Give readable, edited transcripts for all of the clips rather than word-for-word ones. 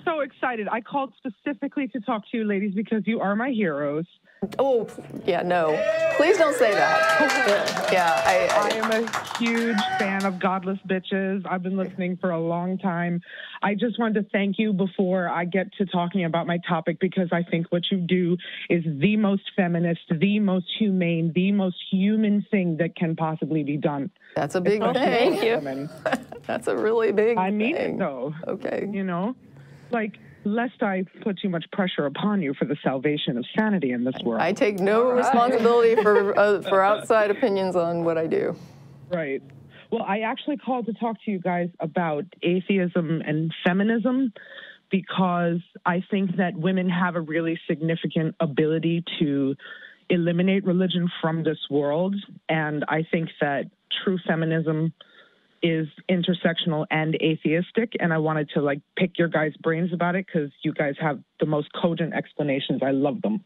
so excited. I called specifically to talk to you ladies because you are my heroes. Oh, yeah, no. Please don't say that. Yeah, I am a huge fan of Godless Bitches. I've been listening for a long time. I just wanted to thank you before I get to talking about my topic, because I think what you do is the most feminist, the most humane, the most human thing that can possibly be done. That's a big thing. Thank you. That's a really big thing. I mean it, though. Okay. You know, like, lest I put too much pressure upon you for the salvation of sanity in this world. I take no responsibility for outside opinions on what I do. Right. Well, I actually called to talk to you guys about atheism and feminism, because I think that women have a really significant ability to eliminate religion from this world. And I think that true feminism is intersectional and atheistic, and I wanted to like pick your guys' brains about it because you guys have the most cogent explanations. I love them.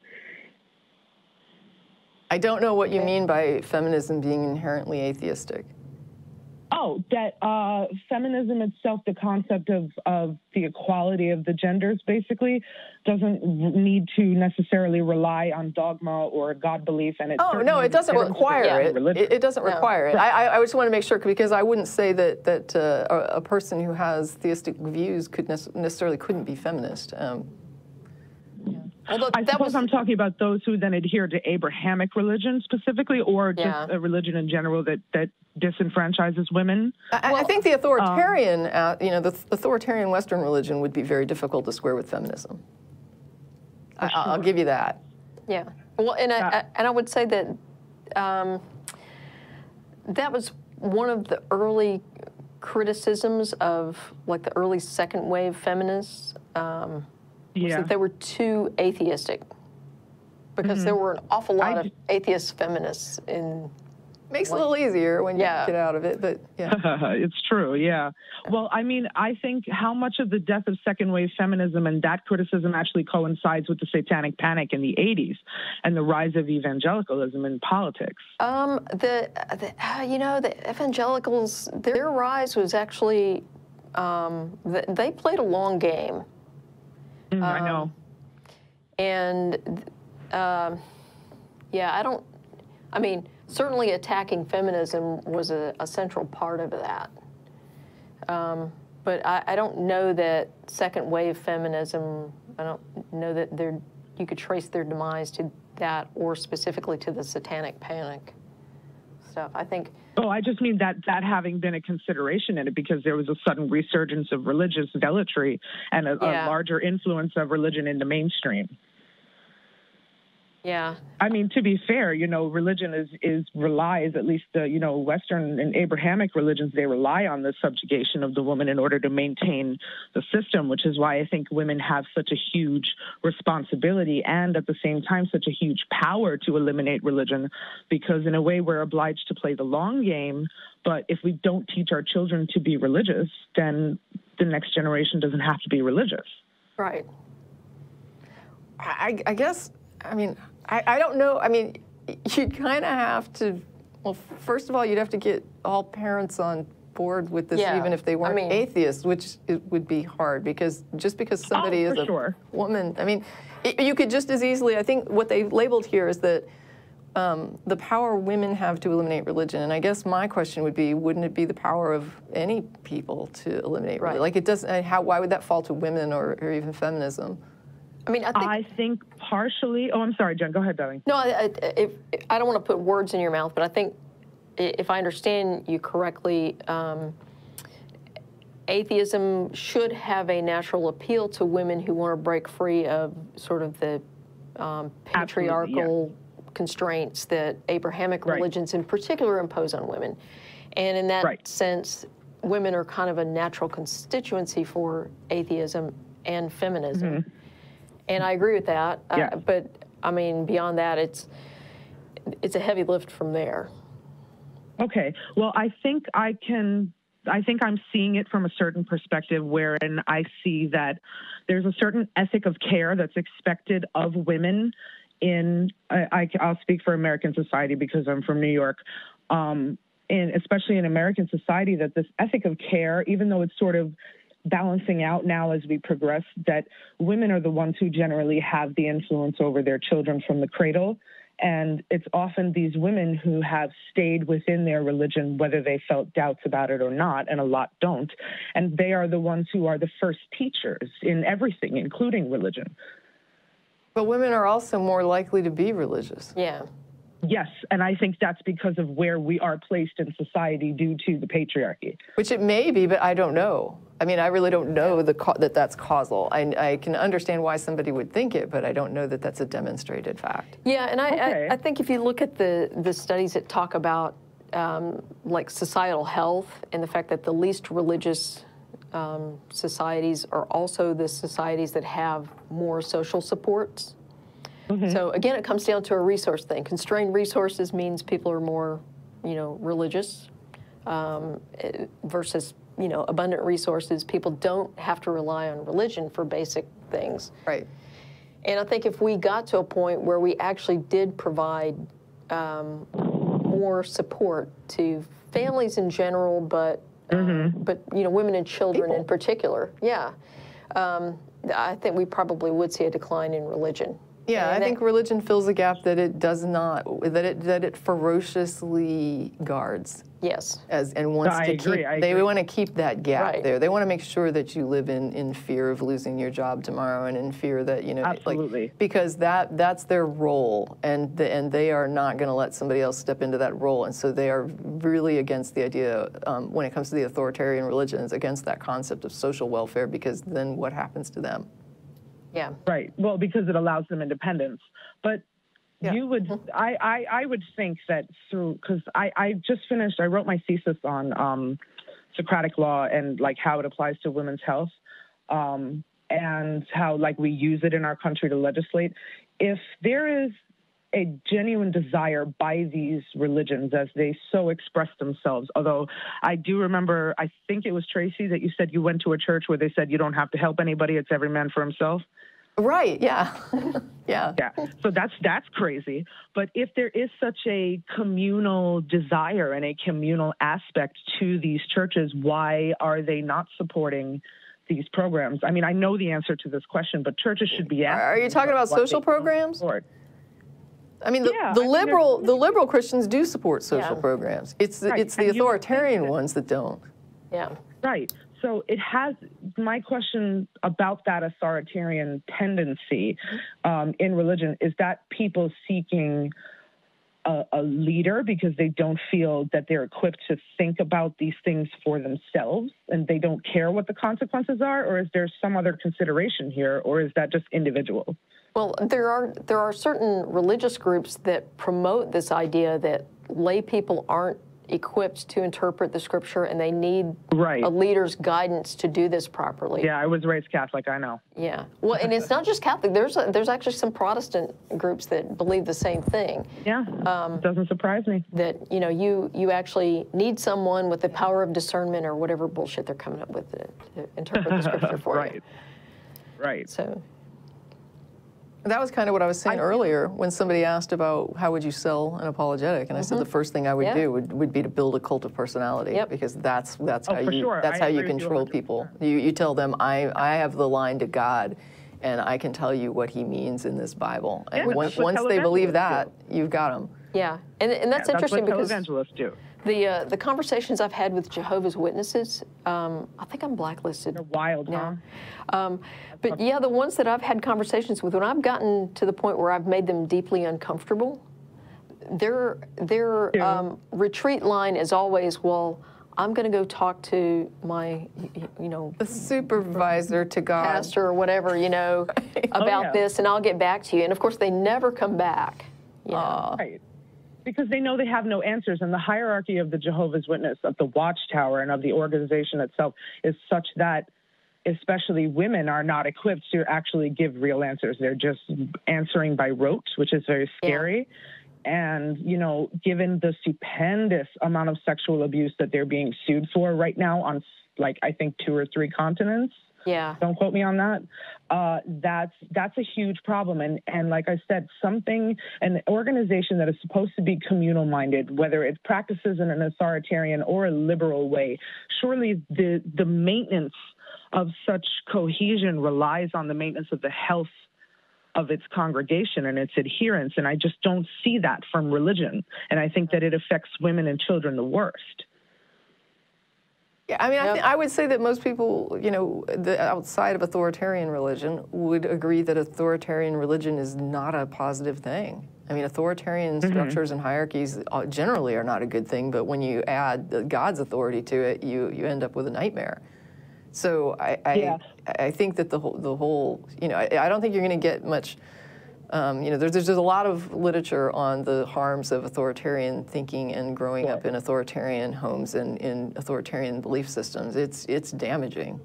I don't know what you mean by feminism being inherently atheistic. Oh, that feminism itself, the concept of the equality of the genders, basically, doesn't need to necessarily rely on dogma or God belief. And no, it doesn't require it. It doesn't require it. I just want to make sure, because I wouldn't say that a person who has theistic views necessarily couldn't be feminist. Although I suppose I'm talking about those who then adhere to Abrahamic religion specifically, or just a religion in general that disenfranchises women. I think the authoritarian, the authoritarian Western religion would be very difficult to square with feminism. I'll give you that. Yeah. Well, and I would say that that was one of the early criticisms of like the early second wave feminists. That they were too atheistic, because there were an awful lot of atheist feminists in. Makes it a little easier when you get out of it, but yeah. It's true, yeah. Well, I mean, I think how much of the death of second wave feminism and that criticism actually coincides with the satanic panic in the 80s and the rise of evangelicalism in politics? The evangelicals, their rise was actually, they played a long game. I know. And, I mean, certainly attacking feminism was a central part of that. But I don't know that second wave feminism, I don't know that you could trace their demise to that, or specifically to the satanic panic stuff. I think. Oh, I just mean that having been a consideration in it, because there was a sudden resurgence of religious zealotry and a larger influence of religion in the mainstream. Yeah. I mean, to be fair, religion relies, at least the, Western and Abrahamic religions, they rely on the subjugation of the woman in order to maintain the system, which is why I think women have such a huge responsibility and at the same time such a huge power to eliminate religion, because in a way we're obliged to play the long game. But if we don't teach our children to be religious, then the next generation doesn't have to be religious. Right. I guess, I mean, I don't know. I mean, you'd kind of have to, well, first of all, you'd have to get all parents on board with this, even if they weren't atheists, which would be hard, because just because somebody is a woman, I mean, you could just as easily, I think what they labeled here is that the power women have to eliminate religion. And I guess my question would be, wouldn't it be the power of any people to eliminate religion? Like, it doesn't, why would that fall to women or even feminism? I mean, I think partially. Oh, I'm sorry, Jen. Go ahead, darling. No, I don't want to put words in your mouth, but I think if I understand you correctly, atheism should have a natural appeal to women who want to break free of sort of the patriarchal constraints that Abrahamic religions in particular impose on women. And in that sense, women are kind of a natural constituency for atheism and feminism. And I agree with that, but I mean, beyond that, it's a heavy lift from there. Okay, well, I think I'm seeing it from a certain perspective, wherein I see that there's a certain ethic of care that's expected of women in, I'll speak for American society because I'm from New York, especially in American society, that this ethic of care, even though it's sort of balancing out now as we progress that women are the ones who generally have the influence over their children from the cradle. And it's often these women who have stayed within their religion, whether they felt doubts about it or not, and a lot don't. And they are the ones who are the first teachers in everything, including religion. But women are also more likely to be religious. Yeah. Yes, and I think that's because of where we are placed in society due to the patriarchy. Which it may be, but I don't know. I mean, I really don't know that that's causal. I can understand why somebody would think it, but I don't know that that's a demonstrated fact. Yeah, and I think if you look at the studies that talk about like societal health and the fact that the least religious societies are also the societies that have more social supports. Mm-hmm. So again, it comes down to a resource thing. Constrained resources means people are more, religious versus, abundant resources. People don't have to rely on religion for basic things. Right. And I think if we got to a point where we actually did provide more support to families in general, but women and children in particular, I think we probably would see a decline in religion. Yeah, I think religion fills a gap that it does not, that it ferociously guards. Yes. And wants to keep, they want to keep that gap there. They want to make sure that you live in fear of losing your job tomorrow and in fear that, Absolutely. Because that's their role, and they are not going to let somebody else step into that role. And so they are really against the idea, when it comes to the authoritarian religions, against that concept of social welfare, because then what happens to them? Yeah. Right. Well, because it allows them independence. But you would, I would think that because I just finished, I wrote my thesis on Socratic law and like how it applies to women's health and how like we use it in our country to legislate. If there is a genuine desire by these religions as they so express themselves. Although I do remember, I think it was Tracie that you said you went to a church where they said you don't have to help anybody, it's every man for himself. Right, yeah. Yeah. So that's crazy. But if there is such a communal desire and a communal aspect to these churches, why are they not supporting these programs? I mean, I know the answer to this question, but churches should be asking. Are you talking about social programs? I mean, the liberal Christians do support social programs. It's the authoritarian ones that don't. Yeah. Right. So it has, my question about that authoritarian tendency in religion is that people seeking a leader because they don't feel that they're equipped to think about these things for themselves and they don't care what the consequences are, or is there some other consideration here, or is that just individual? Well, there are certain religious groups that promote this idea that lay people aren't equipped to interpret the scripture and they need a leader's guidance to do this properly. Yeah, I was raised Catholic, I know. Yeah, well, and it's not just Catholic. There's actually some Protestant groups that believe the same thing. Yeah, doesn't surprise me. That, you actually need someone with the power of discernment or whatever bullshit they're coming up with to interpret the scripture for you. Right. So. That was kind of what I was saying earlier when somebody asked about how would you sell an apologetic, and I said the first thing I would do would be to build a cult of personality, because that's how you control people. You tell them I have the line to God, and I can tell you what He means in this Bible, and once they believe that, you've got them. Yeah, and that's interesting because televangelists do. The conversations I've had with Jehovah's Witnesses, I think I'm blacklisted. They're wild, now. But yeah, the ones that I've had conversations with, when I've gotten to the point where I've made them deeply uncomfortable, their retreat line is always, well, I'm going to go talk to my, the supervisor to God, pastor or whatever, about this, and I'll get back to you. And of course, they never come back. Right. Because they know they have no answers, and the hierarchy of the Jehovah's Witness, of the Watchtower, and of the organization itself is such that especially women are not equipped to actually give real answers. They're just answering by rote, which is very scary. Yeah. And, given the stupendous amount of sexual abuse that they're being sued for right now on, I think 2 or 3 continents. Yeah. Don't quote me on that. That's a huge problem. And like I said, an organization that is supposed to be communal minded, whether it practices in an authoritarian or a liberal way, surely the maintenance of such cohesion relies on the maintenance of the health of its congregation and its adherents, and I just don't see that from religion. And I think that it affects women and children the worst. Yeah, I mean, I would say that most people, you know, outside of authoritarian religion would agree that authoritarian religion is not a positive thing. I mean, authoritarian structures and hierarchies generally are not a good thing, but when you add God's authority to it, you end up with a nightmare. So I think that the whole, you know, I don't think you're going to get much, you know, there's a lot of literature on the harms of authoritarian thinking and growing up in authoritarian homes and in authoritarian belief systems. It's damaging.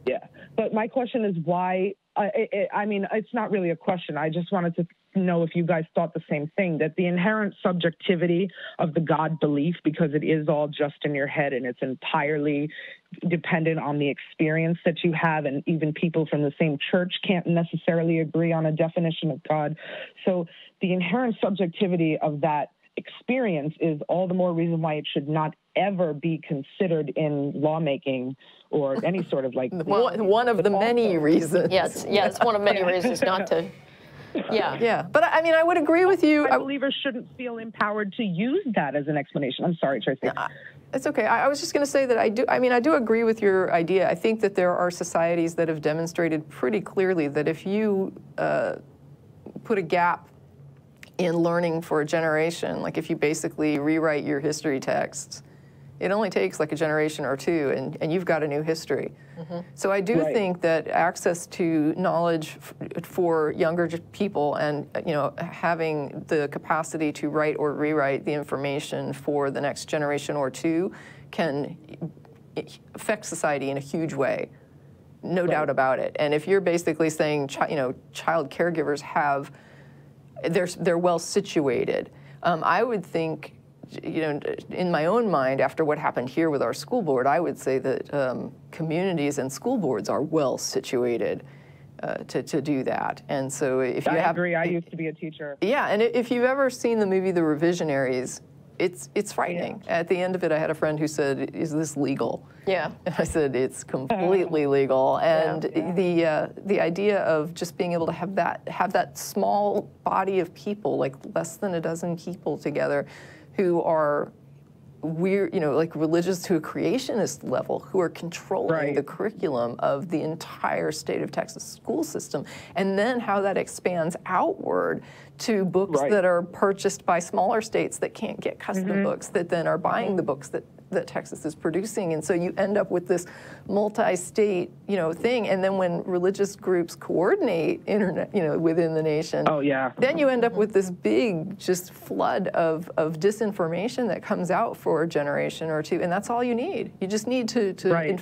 Yeah, but my question is why, I mean, it's not really a question. I just wanted to know if you guys thought the same thing, that the inherent subjectivity of the God belief, because it is all just in your head and it's entirely dependent on the experience that you have, and even people from the same church can't necessarily agree on a definition of God. So the inherent subjectivity of that experience is all the more reason why it should not ever be considered in lawmaking or any sort of like... one of the many reasons. Yes, it's one of many reasons not to... Yeah. But I mean, I would agree with you. Believers shouldn't feel empowered to use that as an explanation. I'm sorry, Tracie. It's okay. I was just going to say that I do agree with your idea. I think that there are societies that have demonstrated pretty clearly that if you put a gap in learning for a generation, like if you basically rewrite your history texts, it only takes like a generation or two, and you've got a new history. So I do think that access to knowledge for younger people, and you know, having the capacity to write or rewrite the information for the next generation or two can affect society in a huge way, no doubt about it. And if you're basically saying, you know, child caregivers they're well situated, I would think, you know, in my own mind, after what happened here with our school board, I would say that communities and school boards are well situated to do that. And so if you have... I agree. I used to be a teacher. Yeah, and if you've ever seen the movie The Revisionaries, it's frightening. Yeah. At the end of it, I had a friend who said, "Is this legal?" Yeah. And I said, "It's completely legal." And the idea of just being able to have that small body of people, like less than a dozen people together, who are weird, you know, like religious to a creationist level, who are controlling the curriculum of the entire state of Texas school system, and then how that expands outward to books that are purchased by smaller states that can't get custom books, that then are buying the books that Texas is producing. And so you end up with this multi-state, you know, thing. And then when religious groups coordinate within the nation, then you end up with this big just flood of disinformation that comes out for a generation or two. And that's all you need. You just need to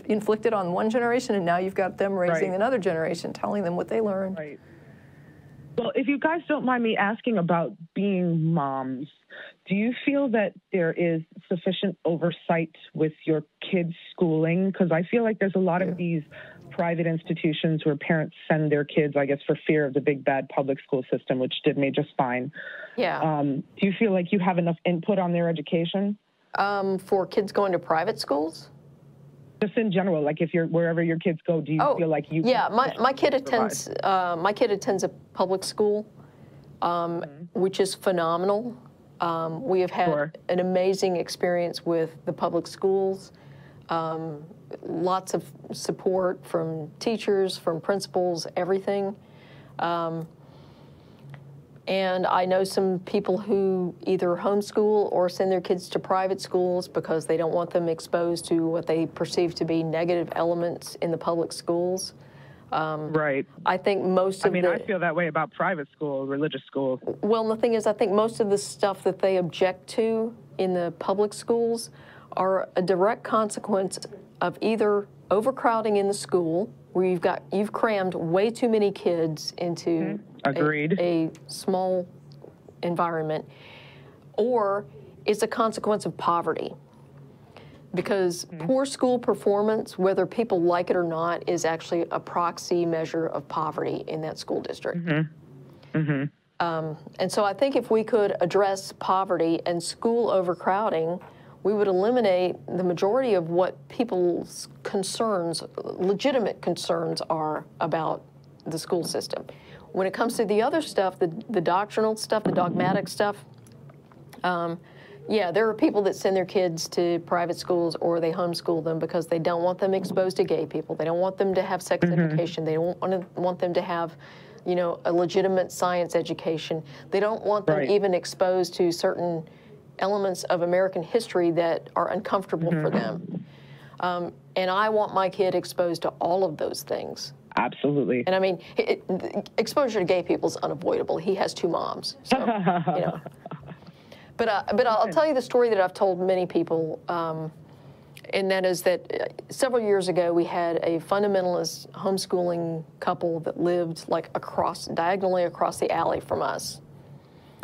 inflict it on one generation, and now you've got them raising another generation, telling them what they learned. Right. Well, if you guys don't mind me asking about being moms, do you feel that there is sufficient oversight with your kids' schooling? Because I feel like there's a lot of these private institutions where parents send their kids, I guess, for fear of the big bad public school system, which did me just fine. Yeah. Do you feel like you have enough input on their education? For kids going to private schools? Just in general, like if you're wherever your kids go, do you feel like you? Yeah, my kid attends a public school, which is phenomenal. We have had an amazing experience with the public schools. Lots of support from teachers, from principals, everything. And I know some people who either homeschool or send their kids to private schools because they don't want them exposed to what they perceive to be negative elements in the public schools. Right. I think most of I feel that way about private school, religious school. Well, the thing is, I think most of the stuff that they object to in the public schools are a direct consequence of either overcrowding in the school, where you've crammed way too many kids into a small environment, or it's a consequence of poverty. Because poor school performance, whether people like it or not, is actually a proxy measure of poverty in that school district. And so I think if we could address poverty and school overcrowding, we would eliminate the majority of what people's concerns, legitimate concerns, are about the school system. When it comes to the other stuff, the doctrinal stuff, the dogmatic stuff, yeah, there are people that send their kids to private schools or they homeschool them because they don't want them exposed to gay people. They don't want them to have sex education. They don't want them to have, you know, a legitimate science education. They don't want them even exposed to certain elements of American history that are uncomfortable for them. And I want my kid exposed to all of those things. Absolutely. And I mean, exposure to gay people is unavoidable. He has 2 moms, so, you know. But I'll tell you the story that I've told many people, and that is that several years ago we had a fundamentalist homeschooling couple that lived like diagonally across the alley from us.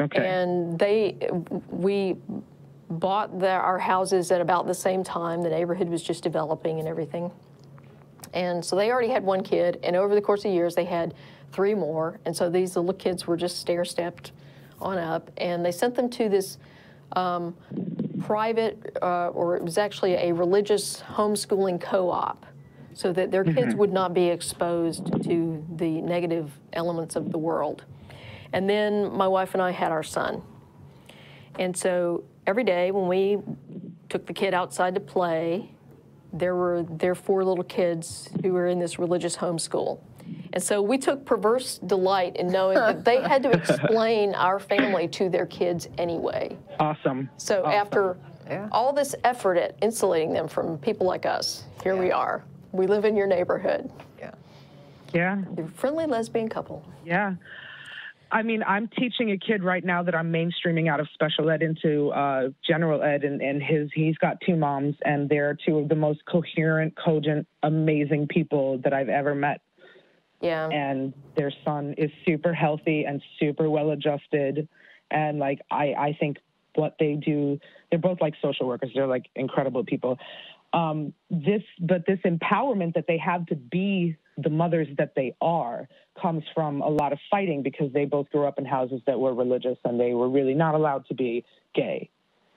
Okay. And we bought our houses at about the same time. The neighborhood was just developing and everything. And so they already had 1 kid, and over the course of years they had 3 more. And so these little kids were just stair-stepped on up, and they sent them to this private, or it was actually a religious homeschooling co-op, so that their kids would not be exposed to the negative elements of the world. And then my wife and I had our son. And so every day when we took the kid outside to play, there were 4 little kids who were in this religious homeschool. And so we took perverse delight in knowing that they had to explain our family to their kids anyway. Awesome. So after all this effort at insulating them from people like us, here we are. We live in your neighborhood. Yeah. You're a friendly lesbian couple. Yeah. I mean, I'm teaching a kid right now that I'm mainstreaming out of special ed into general ed, and he's got 2 moms, and they're 2 of the most coherent, cogent, amazing people that I've ever met. Yeah. And their son is super healthy and super well adjusted. And like, I think what they do, they're both like social workers. They're like incredible people. This empowerment that they have to be the mothers that they are comes from a lot of fighting, because they both grew up in houses that were religious and they were really not allowed to be gay.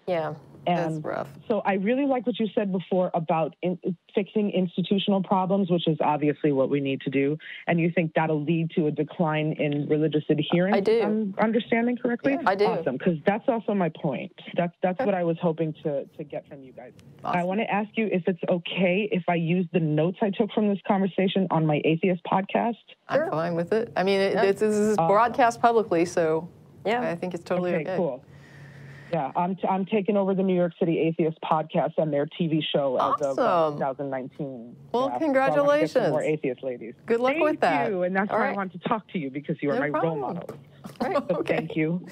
Yeah, and that's rough. So I really like what you said before about fixing institutional problems, which is obviously what we need to do. And you think that'll lead to a decline in religious adherence? I do. I'm understanding correctly? Yeah, I do. Awesome, because that's also my point. That's what I was hoping to get from you guys. Awesome. I want to ask you if it's okay if I use the notes I took from this conversation on my Atheist podcast? Sure. I'm fine with it. I mean, this is broadcast publicly, so yeah, I think it's totally okay. Cool. Yeah, I'm taking over the New York City Atheist podcast and their TV show as of 2019. Well, congratulations. So more atheist ladies. Good luck with that. Thank you, and that's why I wanted to talk to you, because you are my role model. All right. So thank you.